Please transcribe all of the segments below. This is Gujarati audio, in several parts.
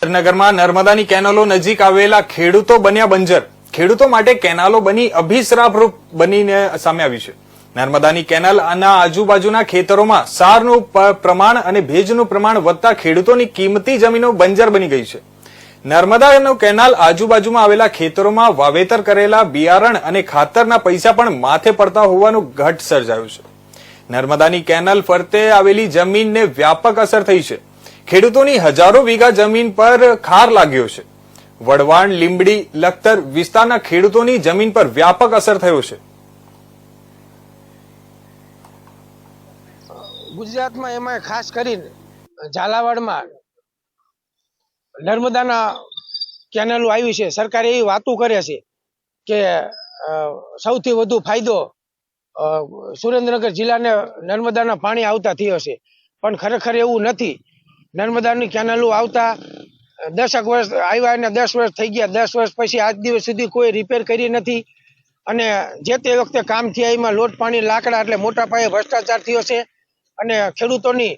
નગરમાં નર્મદાની કેનાલો નજીક આવેલા ખેડૂતો બન્યા બંજર. ખેડૂતો માટે કેનાલો બની અભિશ્રાપરૂપ બનીને સામે આવી છે. નર્મદાની કેનાલના આજુબાજુના ખેતરોમાં સારનું પ્રમાણ અને ભેજનું પ્રમાણ વધતા ખેડૂતોની કિંમતી જમીનો બંજર બની ગઈ છે. નર્મદાનો કેનાલ આજુબાજુમાં આવેલા ખેતરોમાં વાવેતર કરેલા બિયારણ અને ખાતરના પૈસા પણ માથે પડતા હોવાનું ઘટ સર્જાયું છે. નર્મદાની કેનાલ ફરતે આવેલી જમીનને વ્યાપક અસર થઈ છે. ખેડૂતોની હજારો વીઘા જમીન પર ખાર લાગ્યો છે. વડવાણ, લીંબડી, લખતર વિસ્તારના ખેડૂતોની જમીન પર વ્યાપક અસર થયો છે. ગુજરાતમાં એમાં ખાસ કરીને ઝાલાવાડમાં નર્મદાના કેનાલો આવી છે. સરકાર એવી વાતો કરે છે કે સૌથી વધુ ફાયદો સુરેન્દ્રનગર જિલ્લાને નર્મદાના પાણી આવતા થયો છે, પણ ખરેખર એવું નથી. નર્મદાની કેનાલો આવતા 10 વર્ષ આવ્યા અને 10 વર્ષ થઈ ગયા. 10 વર્ષ પછી આજ દિવસ સુધી કોઈ રિપેર કરી નથી અને જે તે વખતે કામ થયા એમાં લોટ પાણી લાકડા એટલે મોટા પાયે ભ્રષ્ટાચાર થયો છે અને ખેડૂતોની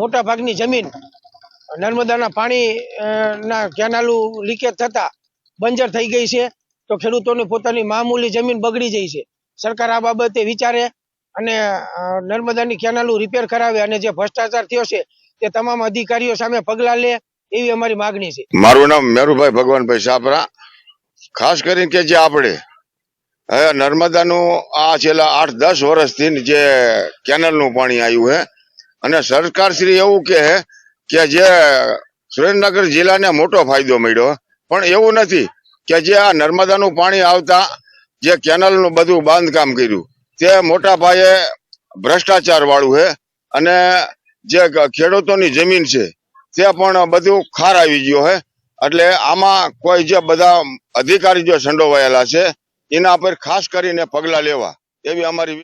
મોટા ભાગની જમીન નર્મદાના પાણી ના કેનાલો લીકેજ થતા બંજર થઈ ગઈ છે. તો ખેડૂતોની પોતાની મામૂલી જમીન બગડી જાય છે. સરકાર આ બાબતે વિચારે અને નર્મદાની કેનાલો રિપેર કરાવે અને જે ભ્રષ્ટાચાર થયો છે તે તમામ અધિકારીઓ સામે પગલાં લે એવી અમારી માગણી છે. મારું નામ મેરુભાઈ ભગવાનભાઈ સાપરા. ખાસ કરીને કે જે આપણે હવે નર્મદાનું આ છેલ્લા 8-10 વર્ષથી જે કેનાલનું પાણી આવ્યું છે અને સરકારશ્રી એવું કહે કે જે સુરેન્દ્રનગર જિલ્લાને મોટો ફાયદો મળ્યો, પણ એવું નથી કે જે આ નર્મદાનું પાણી આવતા જે કેનાલનું બધું બાંધકામ કર્યું તે મોટા પાયે ભ્રષ્ટાચાર વાળું છે અને જે ખેડૂતોની જમીન છે તે પણ બધું ખાર આવી ગયો છે. એટલે આમાં કોઈ જે બધા અધિકારી જો સંડોવાયેલા છે એના પર ખાસ કરીને પગલાં લેવા એવી અમારી